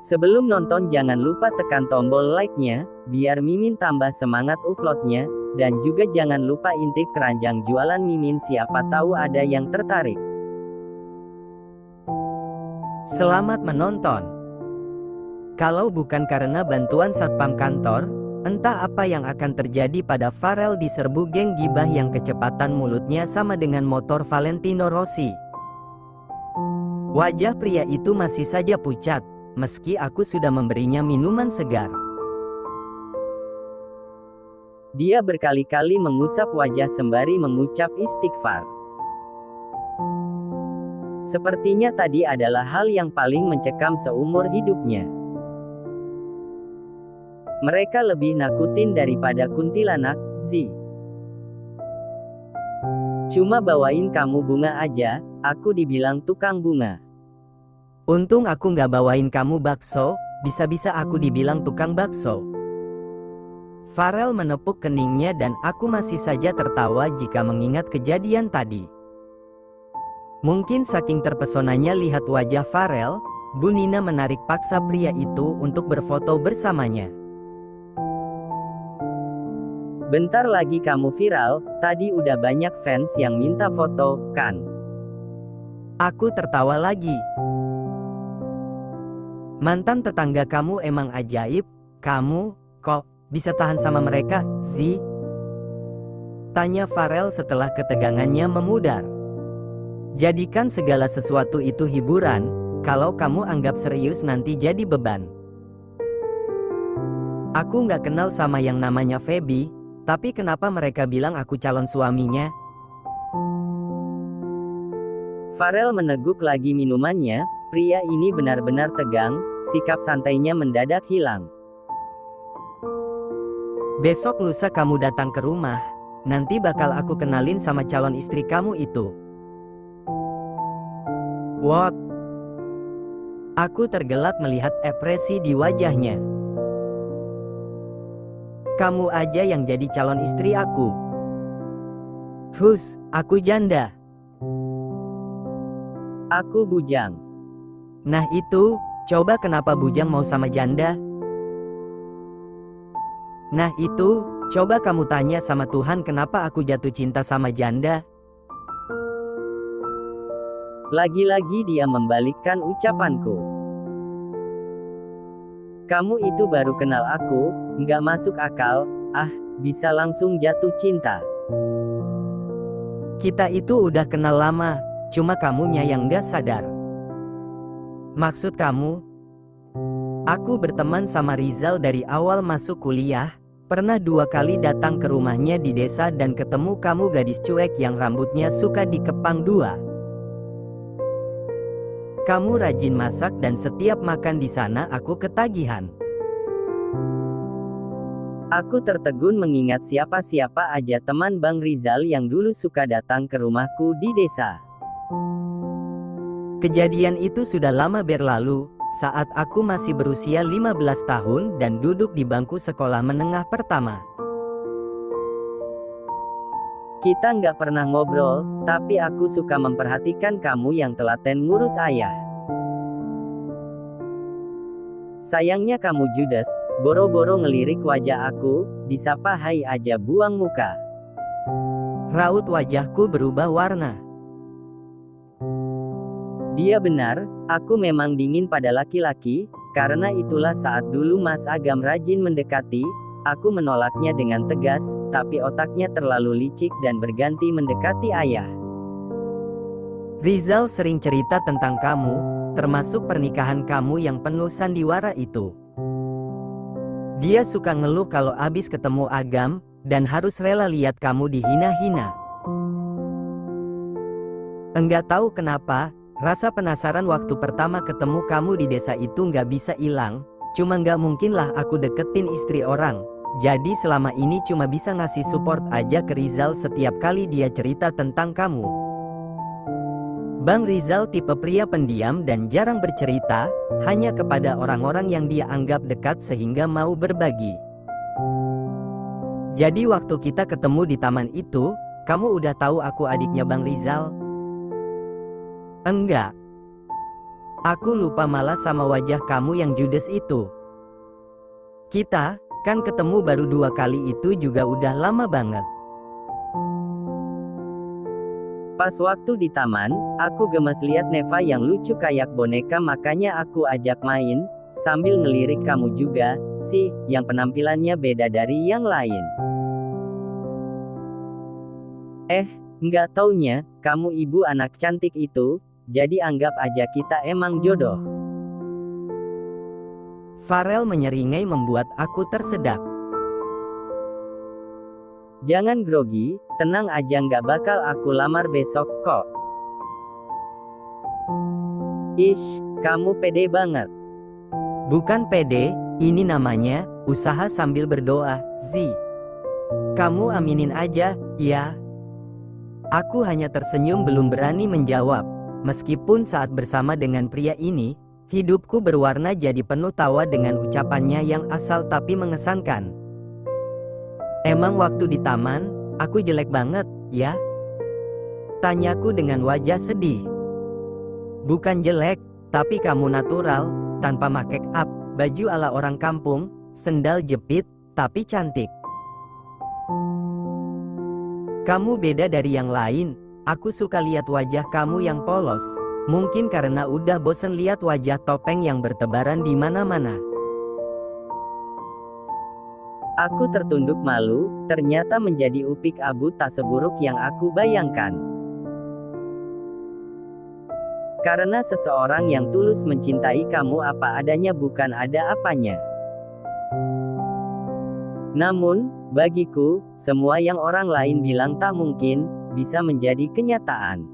Sebelum nonton jangan lupa tekan tombol like-nya, biar Mimin tambah semangat uploadnya, dan juga jangan lupa intip keranjang jualan Mimin siapa tahu ada yang tertarik. Selamat menonton. Kalau bukan karena bantuan satpam kantor, entah apa yang akan terjadi pada Farel diserbu geng gibah yang kecepatan mulutnya sama dengan motor Valentino Rossi. Wajah pria itu masih saja pucat, meski aku sudah memberinya minuman segar. Dia berkali-kali mengusap wajah sembari mengucap istighfar. Sepertinya tadi adalah hal yang paling mencekam seumur hidupnya. Mereka lebih nakutin daripada kuntilanak, sih. Cuma bawain kamu bunga aja, aku dibilang tukang bunga. Untung aku nggak bawain kamu bakso, bisa-bisa aku dibilang tukang bakso. Farel menepuk keningnya dan aku masih saja tertawa jika mengingat kejadian tadi. Mungkin saking terpesonanya lihat wajah Farel, Bu Nina menarik paksa pria itu untuk berfoto bersamanya. Bentar lagi kamu viral, tadi udah banyak fans yang minta foto, kan? Aku tertawa lagi. Mantan tetangga kamu emang ajaib, kamu, kok, bisa tahan sama mereka, sih? Tanya Farel setelah ketegangannya memudar. Jadikan segala sesuatu itu hiburan, kalau kamu anggap serius nanti jadi beban. Aku nggak kenal sama yang namanya Feby, tapi kenapa mereka bilang aku calon suaminya? Farel meneguk lagi minumannya, pria ini benar-benar tegang, sikap santainya mendadak hilang. Besok lusa kamu datang ke rumah, nanti bakal aku kenalin sama calon istri kamu itu. What? Aku tergelak melihat ekspresi di wajahnya. Kamu aja yang jadi calon istri aku. Hus, aku janda. Aku bujang. Nah itu, coba kenapa bujang mau sama janda? Nah itu, coba kamu tanya sama Tuhan kenapa aku jatuh cinta sama janda? Lagi-lagi dia membalikkan ucapanku. Kamu itu baru kenal aku, nggak masuk akal, bisa langsung jatuh cinta. Kita itu udah kenal lama, cuma kamunya yang nggak sadar. Maksud kamu? Aku berteman sama Rizal dari awal masuk kuliah, pernah 2 kali datang ke rumahnya di desa dan ketemu kamu gadis cuek yang rambutnya suka dikepang 2. Kamu rajin masak dan setiap makan di sana aku ketagihan. Aku tertegun mengingat siapa-siapa aja teman Bang Rizal yang dulu suka datang ke rumahku di desa. Kejadian itu sudah lama berlalu, saat aku masih berusia 15 tahun dan duduk di bangku sekolah menengah pertama. Kita nggak pernah ngobrol, tapi aku suka memperhatikan kamu yang telaten ngurus ayah. Sayangnya kamu judes, boro-boro ngelirik wajah aku, disapa hai aja buang muka. Raut wajahku berubah warna. Dia benar, aku memang dingin pada laki-laki, karena itulah saat dulu Mas Agam rajin mendekati, aku menolaknya dengan tegas, tapi otaknya terlalu licik dan berganti mendekati ayah. Rizal sering cerita tentang kamu, termasuk pernikahan kamu yang penuh sandiwara itu. Dia suka ngeluh kalau abis ketemu Agam, dan harus rela lihat kamu dihina-hina. Enggak tahu kenapa, rasa penasaran waktu pertama ketemu kamu di desa itu nggak bisa hilang, cuma nggak mungkinlah aku deketin istri orang. Jadi selama ini cuma bisa ngasih support aja ke Rizal setiap kali dia cerita tentang kamu. Bang Rizal tipe pria pendiam dan jarang bercerita, hanya kepada orang-orang yang dia anggap dekat sehingga mau berbagi. Jadi waktu kita ketemu di taman itu, kamu udah tahu aku adiknya Bang Rizal? Enggak. Aku lupa malah sama wajah kamu yang judes itu. Kita kan ketemu baru 2 kali itu juga udah lama banget. Pas waktu di taman, aku gemes lihat Neva yang lucu kayak boneka, makanya aku ajak main, sambil ngelirik kamu juga, sih, yang penampilannya beda dari yang lain. Nggak taunya, kamu ibu anak cantik itu, jadi anggap aja kita emang jodoh. Farel menyeringai membuat aku tersedak. Jangan grogi, tenang aja, nggak bakal aku lamar besok kok. Ish, kamu pede banget. Bukan pede, ini namanya usaha sambil berdoa, Zi. Kamu aminin aja, ya. Aku hanya tersenyum belum berani menjawab. Meskipun saat bersama dengan pria ini, hidupku berwarna jadi penuh tawa dengan ucapannya yang asal tapi mengesankan. Emang waktu di taman, aku jelek banget, ya? Tanyaku dengan wajah sedih. Bukan jelek, tapi kamu natural, tanpa make up, baju ala orang kampung, sendal jepit, tapi cantik. Kamu beda dari yang lain, aku suka lihat wajah kamu yang polos. Mungkin karena udah bosen lihat wajah topeng yang bertebaran di mana-mana. Aku tertunduk malu, ternyata menjadi upik abu tak seburuk yang aku bayangkan. Karena seseorang yang tulus mencintai kamu apa adanya bukan ada apanya. Namun, bagiku, semua yang orang lain bilang tak mungkin, bisa menjadi kenyataan.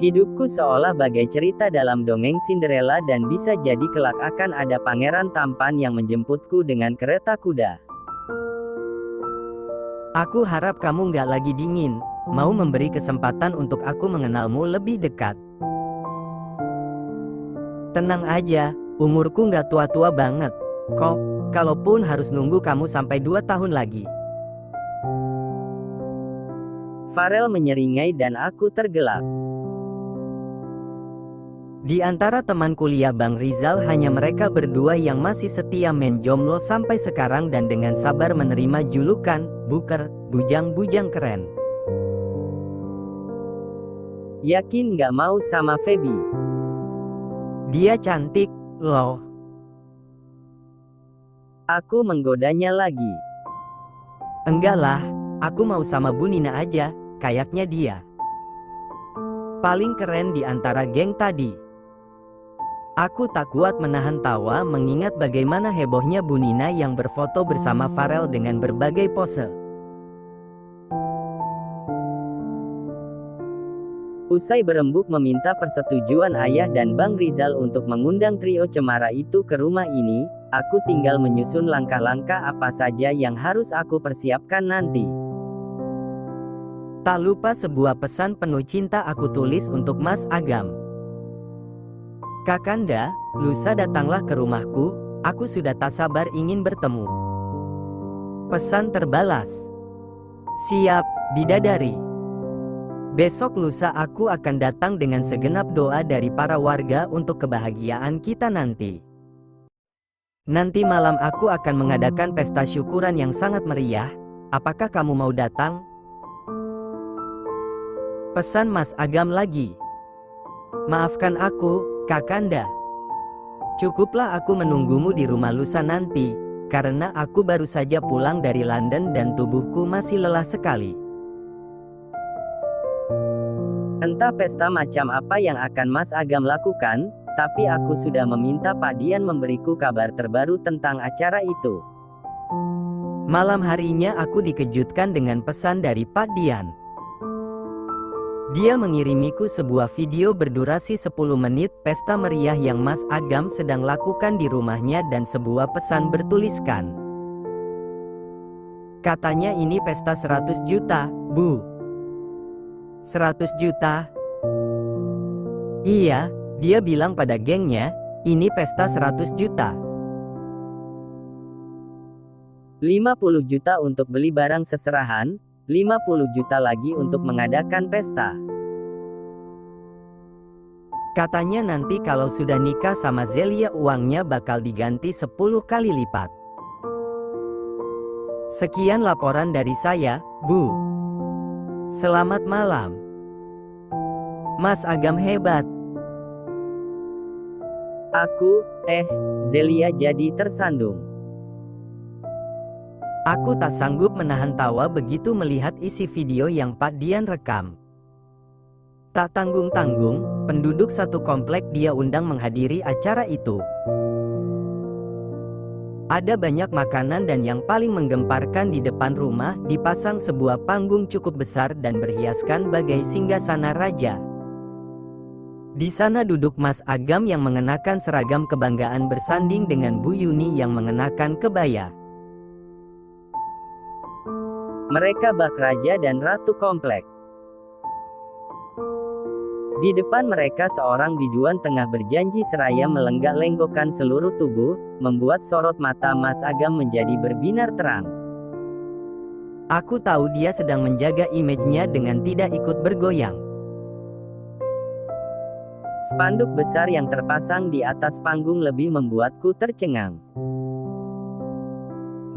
Hidupku seolah bagai cerita dalam dongeng Cinderella dan bisa jadi kelak akan ada pangeran tampan yang menjemputku dengan kereta kuda. Aku harap kamu nggak lagi dingin, mau memberi kesempatan untuk aku mengenalmu lebih dekat. Tenang aja, umurku nggak tua-tua banget, kok, kalaupun harus nunggu kamu sampai 2 tahun lagi. Farel menyeringai dan aku tergelak. Di antara teman kuliah Bang Rizal hanya mereka berdua yang masih setia main jomblo sampai sekarang dan dengan sabar menerima julukan, Buker, bujang-bujang keren. Yakin nggak mau sama Feby? Dia cantik, loh. Aku menggodanya lagi. Enggak lah, aku mau sama Bu Nina aja, kayaknya dia paling keren di antara geng tadi. Aku tak kuat menahan tawa mengingat bagaimana hebohnya Bu Nina yang berfoto bersama Farel dengan berbagai pose. Usai berembuk meminta persetujuan ayah dan Bang Rizal untuk mengundang trio cemara itu ke rumah ini, aku tinggal menyusun langkah-langkah apa saja yang harus aku persiapkan nanti. Tak lupa sebuah pesan penuh cinta aku tulis untuk Mas Agam. Kakanda, lusa datanglah ke rumahku, aku sudah tak sabar ingin bertemu. Pesan terbalas. Siap, bidadari. Besok lusa aku akan datang dengan segenap doa dari para warga untuk kebahagiaan kita nanti. Nanti malam aku akan mengadakan pesta syukuran yang sangat meriah, apakah kamu mau datang? Pesan Mas Agam lagi. Maafkan aku, Kakanda. Cukuplah aku menunggumu di rumah lusa nanti, karena aku baru saja pulang dari London dan tubuhku masih lelah sekali. Entah pesta macam apa yang akan Mas Agam lakukan, tapi aku sudah meminta Pak Dian memberiku kabar terbaru tentang acara itu. Malam harinya aku dikejutkan dengan pesan dari Pak Dian. Dia mengirimiku sebuah video berdurasi 10 menit pesta meriah yang Mas Agam sedang lakukan di rumahnya dan sebuah pesan bertuliskan. Katanya ini pesta 100 juta, Bu. 100 juta? Iya, dia bilang pada gengnya, ini pesta 100 juta. 50 juta untuk beli barang seserahan, 50 juta lagi untuk mengadakan pesta. Katanya nanti kalau sudah nikah sama Zelia uangnya bakal diganti 10 kali lipat. Sekian laporan dari saya, Bu. Selamat malam. Mas Agam hebat. Zelia jadi tersandung. Aku tak sanggup menahan tawa begitu melihat isi video yang Pak Dian rekam. Tak tanggung-tanggung, penduduk satu komplek dia undang menghadiri acara itu. Ada banyak makanan dan yang paling menggemparkan di depan rumah dipasang sebuah panggung cukup besar dan berhiaskan bagai singgasana raja. Di sana duduk Mas Agam yang mengenakan seragam kebanggaan bersanding dengan Bu Yuni yang mengenakan kebaya. Mereka bak raja dan ratu komplek. Di depan mereka seorang biduan tengah berjanji seraya melenggak-lenggokkan seluruh tubuh, membuat sorot mata Mas Agam menjadi berbinar terang. Aku tahu dia sedang menjaga image-nya dengan tidak ikut bergoyang. Spanduk besar yang terpasang di atas panggung lebih membuatku tercengang.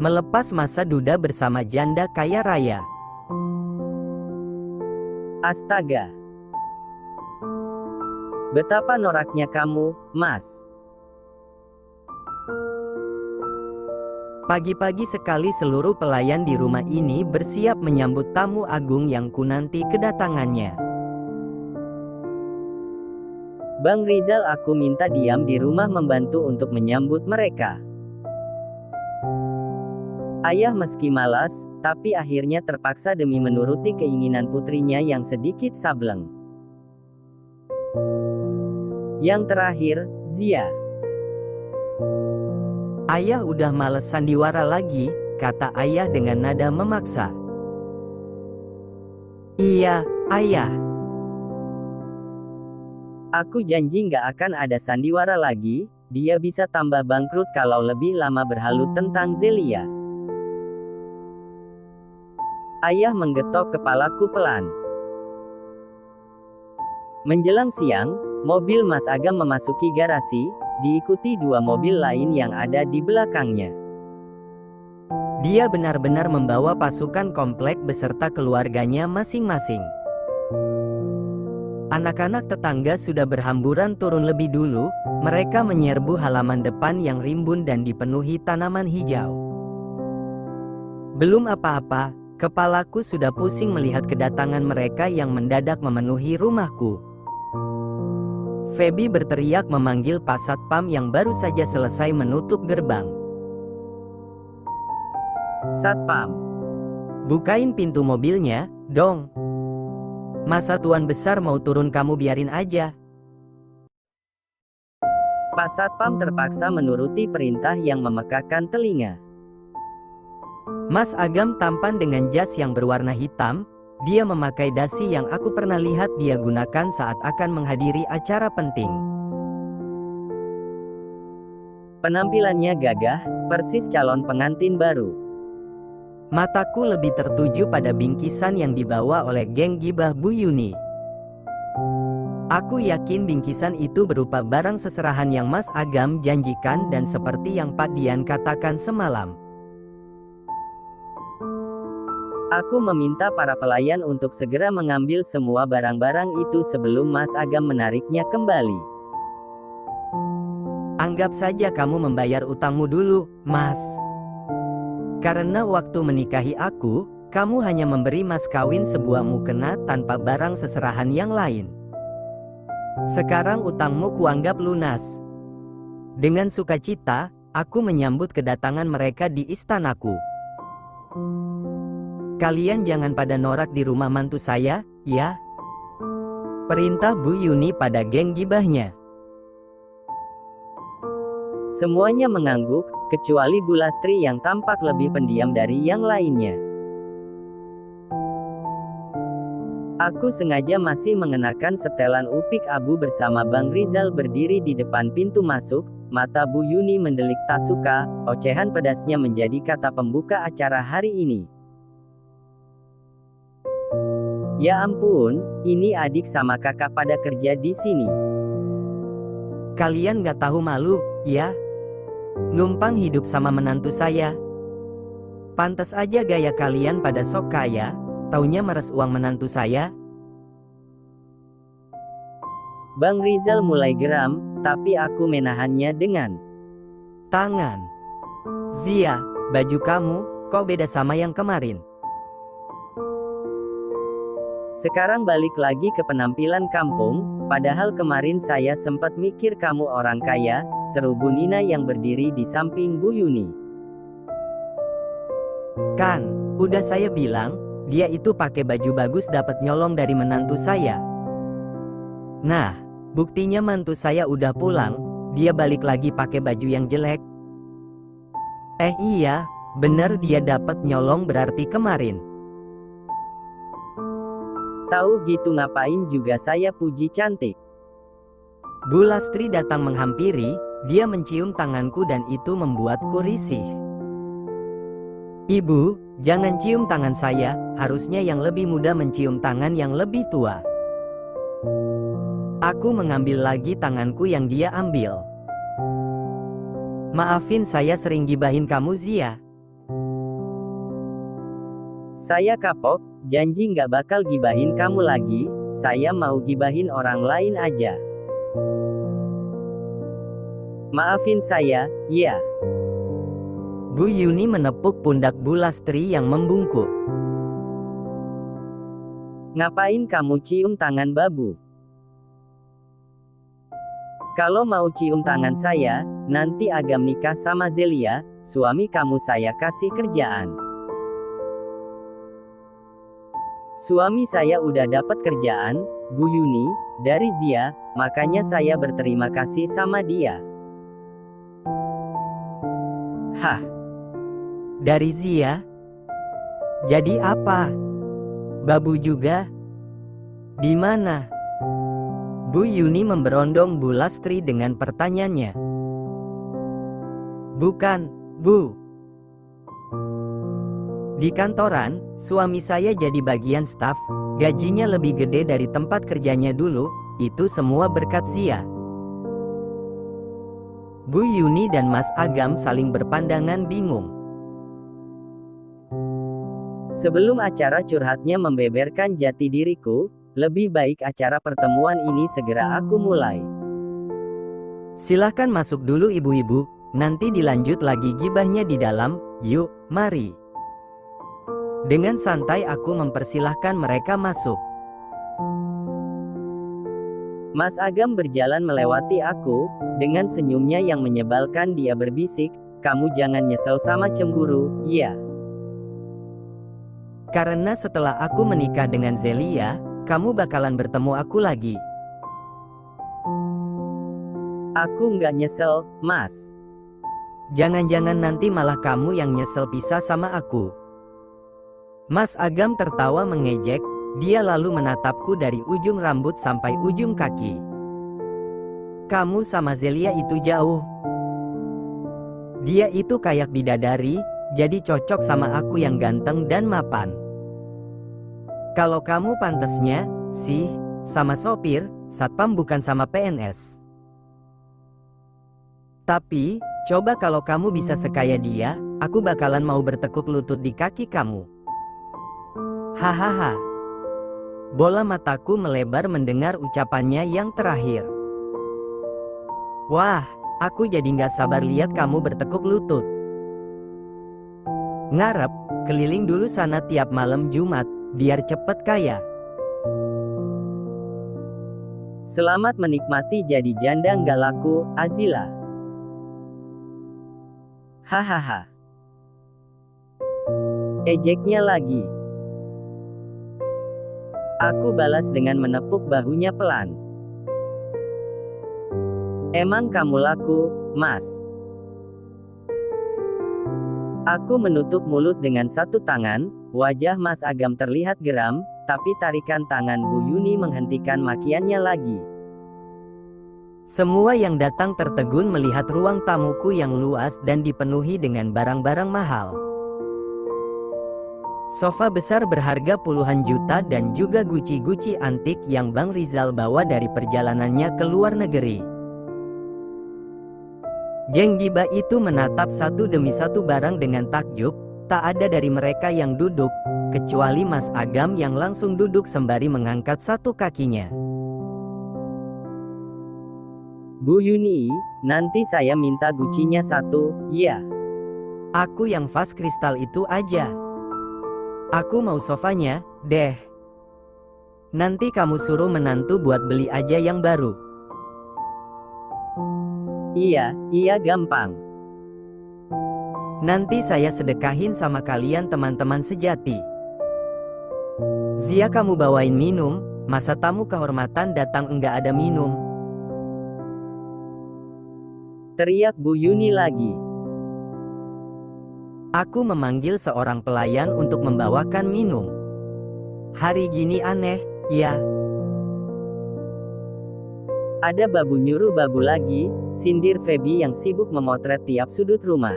Melepas masa duda bersama janda kaya raya. Astaga! Betapa noraknya kamu, Mas. Pagi-pagi sekali seluruh pelayan di rumah ini bersiap menyambut tamu agung yang kunanti kedatangannya. Bang Rizal, aku minta diam di rumah membantu untuk menyambut mereka. Ayah meski malas, tapi akhirnya terpaksa demi menuruti keinginan putrinya yang sedikit sableng. Yang terakhir, Zia. Ayah udah males sandiwara lagi, kata ayah dengan nada memaksa. Iya, ayah. Aku janji nggak akan ada sandiwara lagi, dia bisa tambah bangkrut kalau lebih lama berhalu tentang Zelia. Ayah menggetok kepalaku pelan. Menjelang siang, mobil Mas Agam memasuki garasi, diikuti dua mobil lain yang ada di belakangnya. Dia benar-benar membawa pasukan komplek beserta keluarganya masing-masing. Anak-anak tetangga sudah berhamburan turun lebih dulu, mereka menyerbu halaman depan yang rimbun dan dipenuhi tanaman hijau. Belum apa-apa, kepalaku sudah pusing melihat kedatangan mereka yang mendadak memenuhi rumahku. Feby berteriak memanggil Pak Satpam yang baru saja selesai menutup gerbang. Satpam, bukain pintu mobilnya, dong. Masa tuan besar mau turun kamu biarin aja. Pak Satpam terpaksa menuruti perintah yang memekakan telinga. Mas Agam tampan dengan jas yang berwarna hitam. Dia memakai dasi yang aku pernah lihat dia gunakan saat akan menghadiri acara penting. Penampilannya gagah, persis calon pengantin baru. Mataku lebih tertuju pada bingkisan yang dibawa oleh geng gibah Bu Yuni. Aku yakin bingkisan itu berupa barang seserahan yang Mas Agam janjikan dan seperti yang Pak Dian katakan semalam. Aku meminta para pelayan untuk segera mengambil semua barang-barang itu sebelum Mas Agam menariknya kembali. Anggap saja kamu membayar utangmu dulu, Mas. Karena waktu menikahi aku, kamu hanya memberi mas kawin sebuah mukena tanpa barang seserahan yang lain. Sekarang utangmu kuanggap lunas. Dengan sukacita, aku menyambut kedatangan mereka di istanaku. Kalian jangan pada norak di rumah mantu saya, ya? Perintah Bu Yuni pada geng gibahnya. Semuanya mengangguk, kecuali Bu Lastri yang tampak lebih pendiam dari yang lainnya. Aku sengaja masih mengenakan setelan upik abu bersama Bang Rizal berdiri di depan pintu masuk. Mata Bu Yuni mendelik tak suka, ocehan pedasnya menjadi kata pembuka acara hari ini. Ya ampun, ini adik sama kakak pada kerja di sini. Kalian gak tahu malu, ya? Numpang hidup sama menantu saya. Pantas aja gaya kalian pada sok kaya, taunya meres uang menantu saya. Bang Rizal mulai geram, tapi aku menahannya dengan tangan. Zia, baju kamu, kok beda sama yang kemarin? Sekarang balik lagi ke penampilan kampung, padahal kemarin saya sempat mikir kamu orang kaya, seru Bu Nina yang berdiri di samping Bu Yuni. Kan, udah saya bilang, dia itu pakai baju bagus dapat nyolong dari menantu saya. Nah, buktinya mantu saya udah pulang, dia balik lagi pakai baju yang jelek. Iya, bener dia dapat nyolong berarti kemarin. Tahu gitu ngapain juga saya puji cantik. Bu Lastri datang menghampiri, dia mencium tanganku dan itu membuatku risih. Ibu, jangan cium tangan saya, harusnya yang lebih muda mencium tangan yang lebih tua. Aku mengambil lagi tanganku yang dia ambil. Maafin saya sering gibahin kamu Zia. Saya kapok, janji nggak bakal gibahin kamu lagi, saya mau gibahin orang lain aja. Maafin saya, ya. Bu Yuni menepuk pundak Bu Lastri yang membungkuk. Ngapain kamu cium tangan babu? Kalau mau cium tangan saya, nanti Agam nikah sama Zelia, suami kamu saya kasih kerjaan. Suami saya udah dapat kerjaan, Bu Yuni, dari Zia, makanya saya berterima kasih sama dia. Hah? Dari Zia? Jadi apa? Babu juga? Di mana? Bu Yuni memberondong Bu Lastri dengan pertanyaannya. Bukan, Bu. Di kantoran, suami saya jadi bagian staf, gajinya lebih gede dari tempat kerjanya dulu, itu semua berkat Zia. Bu Yuni dan Mas Agam saling berpandangan bingung. Sebelum acara curhatnya membeberkan jati diriku, lebih baik acara pertemuan ini segera aku mulai. Silahkan masuk dulu ibu-ibu, nanti dilanjut lagi gibahnya di dalam, yuk, mari. Dengan santai aku mempersilahkan mereka masuk. Mas Agam berjalan melewati aku, dengan senyumnya yang menyebalkan dia berbisik, kamu jangan nyesel sama cemburu, ya. Karena setelah aku menikah dengan Zelia, kamu bakalan bertemu aku lagi. Aku nggak nyesel, Mas. Jangan-jangan nanti malah kamu yang nyesel pisah sama aku. Mas Agam tertawa mengejek, dia lalu menatapku dari ujung rambut sampai ujung kaki. Kamu sama Zelia itu jauh. Dia itu kayak bidadari, jadi cocok sama aku yang ganteng dan mapan. Kalau kamu pantesnya, sih, sama sopir, satpam bukan sama PNS. Tapi, coba kalau kamu bisa sekaya dia, aku bakalan mau bertekuk lutut di kaki kamu. Hahaha. Bola mataku melebar mendengar ucapannya yang terakhir. Wah, aku jadi gak sabar lihat kamu bertekuk lutut. Ngarep, keliling dulu sana tiap malam Jumat, biar cepet kaya. Selamat menikmati jadi janda nggak laku, Azila. Hahaha. Ejeknya lagi. Aku balas dengan menepuk bahunya pelan. Emang kamu laku, Mas? Aku menutup mulut dengan satu tangan, wajah Mas Agam terlihat geram, tapi tarikan tangan Bu Yuni menghentikan makiannya lagi. Semua yang datang tertegun melihat ruang tamuku yang luas dan dipenuhi dengan barang-barang mahal. Sofa besar berharga puluhan juta dan juga guci-guci antik yang Bang Rizal bawa dari perjalanannya ke luar negeri. Geng gibah itu menatap satu demi satu barang dengan takjub. Tak ada dari mereka yang duduk, kecuali Mas Agam yang langsung duduk sembari mengangkat satu kakinya. Bu Yuni, nanti saya minta gucinya satu, ya. Aku yang vas kristal itu aja. Aku mau sofanya, deh. Nanti kamu suruh menantu buat beli aja yang baru. Iya gampang. Nanti saya sedekahin sama kalian teman-teman sejati. Zia, kamu bawain minum, masa tamu kehormatan datang enggak ada minum? Teriak Bu Yuni lagi. Aku memanggil seorang pelayan untuk membawakan minum. Hari gini aneh, ya. Ada babu nyuruh babu lagi, sindir Feby yang sibuk memotret tiap sudut rumah.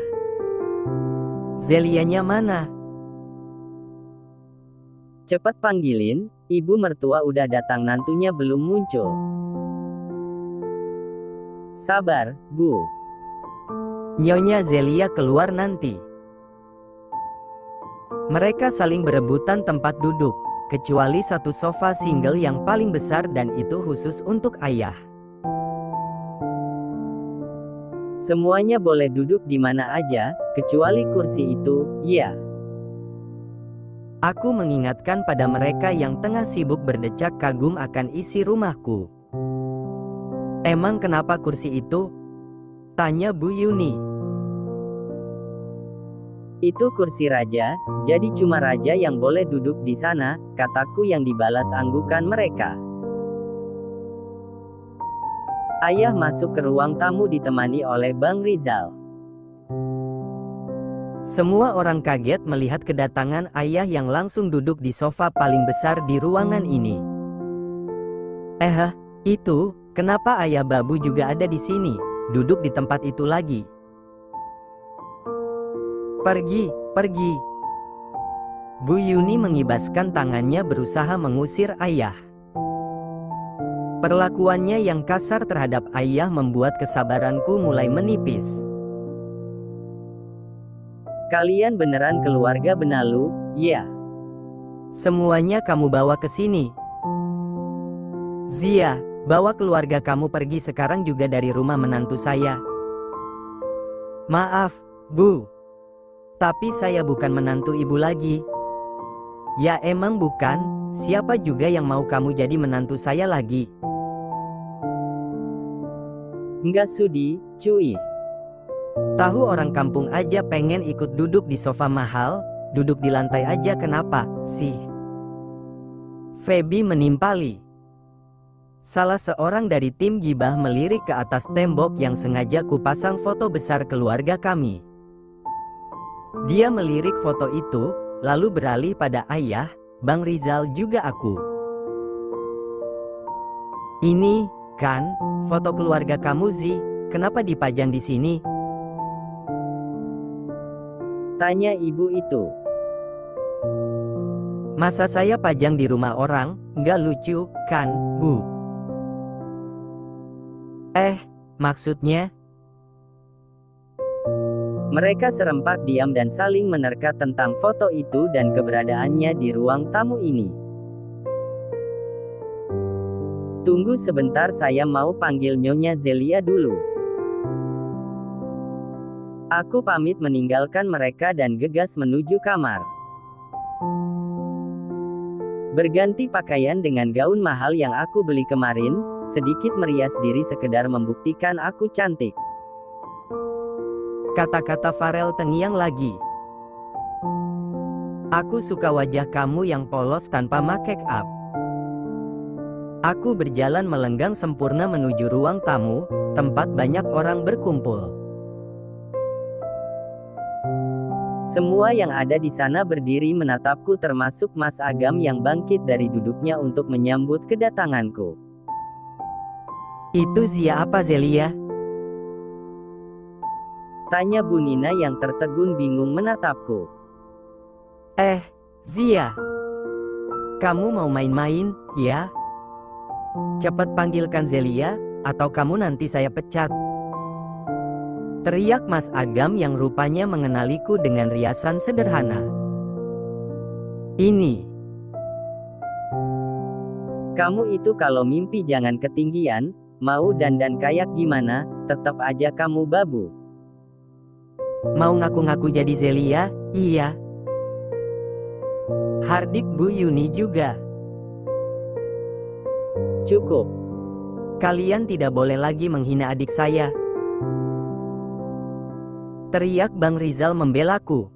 Zelianya mana? Cepat panggilin, ibu mertua udah datang, nantunya belum muncul. Sabar, Bu. Nyonya Zelia keluar nanti. Mereka saling berebutan tempat duduk, kecuali satu sofa single yang paling besar dan itu khusus untuk ayah. Semuanya boleh duduk di mana aja, kecuali kursi itu, ya. Aku mengingatkan pada mereka yang tengah sibuk berdecak kagum akan isi rumahku. Emang kenapa kursi itu? Tanya Bu Yuni. Itu kursi raja, jadi cuma raja yang boleh duduk di sana, kataku yang dibalas anggukan mereka. Ayah masuk ke ruang tamu ditemani oleh Bang Rizal. Semua orang kaget melihat kedatangan ayah yang langsung duduk di sofa paling besar di ruangan ini. Itu, kenapa ayah Babu juga ada di sini, duduk di tempat itu lagi? Pergi, pergi. Bu Yuni mengibaskan tangannya berusaha mengusir ayah. Perlakuannya yang kasar terhadap ayah membuat kesabaranku mulai menipis. Kalian beneran keluarga Benalu, ya? Semuanya kamu bawa ke sini. Zia, bawa keluarga kamu pergi sekarang juga dari rumah menantu saya. Maaf, Bu. Tapi saya bukan menantu ibu lagi. Ya emang bukan, siapa juga yang mau kamu jadi menantu saya lagi? Nggak sudi, cuy. Tahu orang kampung aja pengen ikut duduk di sofa mahal, duduk di lantai aja kenapa, sih? Feby menimpali. Salah seorang dari tim gibah melirik ke atas tembok yang sengaja kupasang foto besar keluarga kami. Dia melirik foto itu, lalu beralih pada ayah, Bang Rizal juga aku. Ini, kan, foto keluarga kamu Zi, kenapa dipajang di sini? Tanya ibu itu. Masa saya pajang di rumah orang, nggak lucu, kan, Bu? Maksudnya? Mereka serempak diam dan saling menerka tentang foto itu dan keberadaannya di ruang tamu ini. Tunggu sebentar, saya mau panggil Nyonya Zelia dulu. Aku pamit meninggalkan mereka dan gegas menuju kamar. Berganti pakaian dengan gaun mahal yang aku beli kemarin, sedikit merias diri sekedar membuktikan aku cantik. Kata-kata Farel terngiang lagi. Aku suka wajah kamu yang polos tanpa make up. Aku berjalan melenggang sempurna menuju ruang tamu, tempat banyak orang berkumpul. Semua yang ada di sana berdiri menatapku termasuk Mas Agam yang bangkit dari duduknya untuk menyambut kedatanganku. Itu Zia apa Zelia? Tanya Bu Nina yang tertegun bingung menatapku. Zia. Kamu mau main-main, ya? Cepat panggilkan Zelia, atau kamu nanti saya pecat. Teriak Mas Agam yang rupanya mengenaliku dengan riasan sederhana. Ini. Kamu itu kalau mimpi jangan ketinggian, mau dandan kayak gimana, tetap aja kamu babu. Mau ngaku-ngaku jadi Zelia? Iya. Hardik Bu Yuni juga. Cukup. Kalian tidak boleh lagi menghina adik saya. Teriak Bang Rizal membelaku.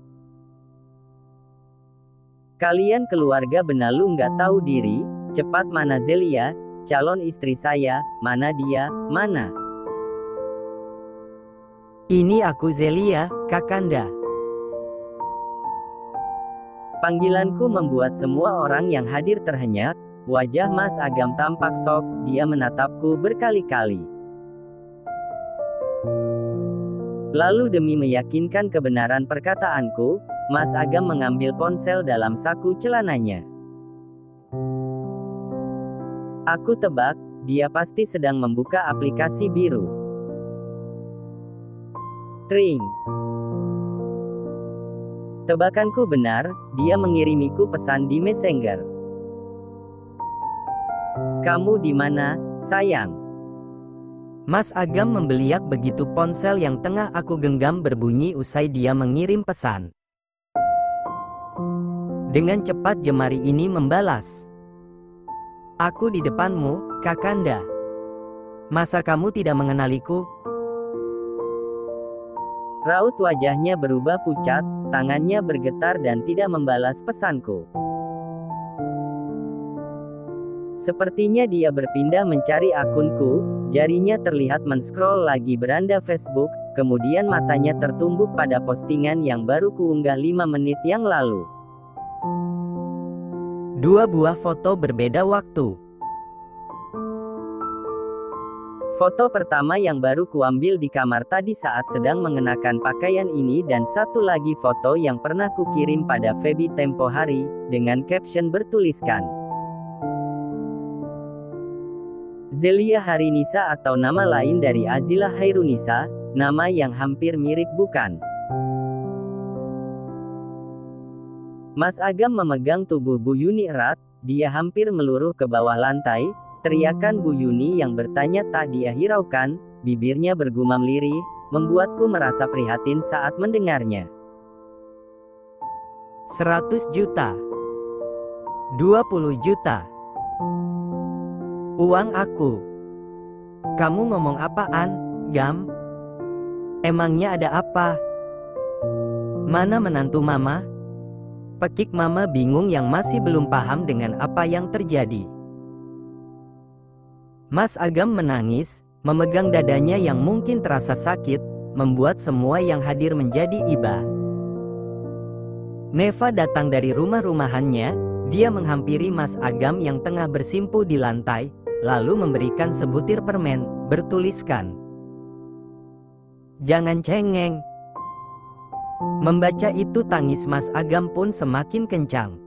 Kalian keluarga benalu nggak tahu diri, cepat mana Zelia, calon istri saya, mana dia, mana? Ini aku Zelia, Kakanda. Panggilanku membuat semua orang yang hadir terhenyak, wajah Mas Agam tampak shock, dia menatapku berkali-kali. Lalu demi meyakinkan kebenaran perkataanku, Mas Agam mengambil ponsel dalam saku celananya. Aku tebak, dia pasti sedang membuka aplikasi biru. Tring. Tebakanku benar, dia mengirimiku pesan di Messenger. Kamu di mana, sayang? Mas Agam membeliak begitu ponsel yang tengah aku genggam berbunyi usai dia mengirim pesan. Dengan cepat jemari ini membalas. Aku di depanmu, Kakanda. Masa kamu tidak mengenaliku? Raut wajahnya berubah pucat, tangannya bergetar dan tidak membalas pesanku. Sepertinya dia berpindah mencari akunku, jarinya terlihat men-scroll lagi beranda Facebook, kemudian matanya tertumbuk pada postingan yang baru kuunggah 5 menit yang lalu. 2 buah foto berbeda waktu. Foto pertama yang baru kuambil di kamar tadi saat sedang mengenakan pakaian ini dan satu lagi foto yang pernah kukirim pada Feby tempo hari, dengan caption bertuliskan Zelia Harinisa atau nama lain dari Azila Hairunisa, nama yang hampir mirip bukan? Mas Agam memegang tubuh Bu Yuni erat, dia hampir meluruh ke bawah lantai, teriakan Bu Yuni yang bertanya tak dia hiraukan, bibirnya bergumam lirih, membuatku merasa prihatin saat mendengarnya. 100 juta. 20 juta. Uang aku. Kamu ngomong apaan, Gam? Emangnya ada apa? Mana menantu mama? Pekik mama bingung yang masih belum paham dengan apa yang terjadi. Mas Agam menangis, memegang dadanya yang mungkin terasa sakit, membuat semua yang hadir menjadi iba. Neva datang dari rumah-rumahannya, dia menghampiri Mas Agam yang tengah bersimpuh di lantai, lalu memberikan sebutir permen, bertuliskan, "Jangan cengeng." Membaca itu tangis Mas Agam pun semakin kencang.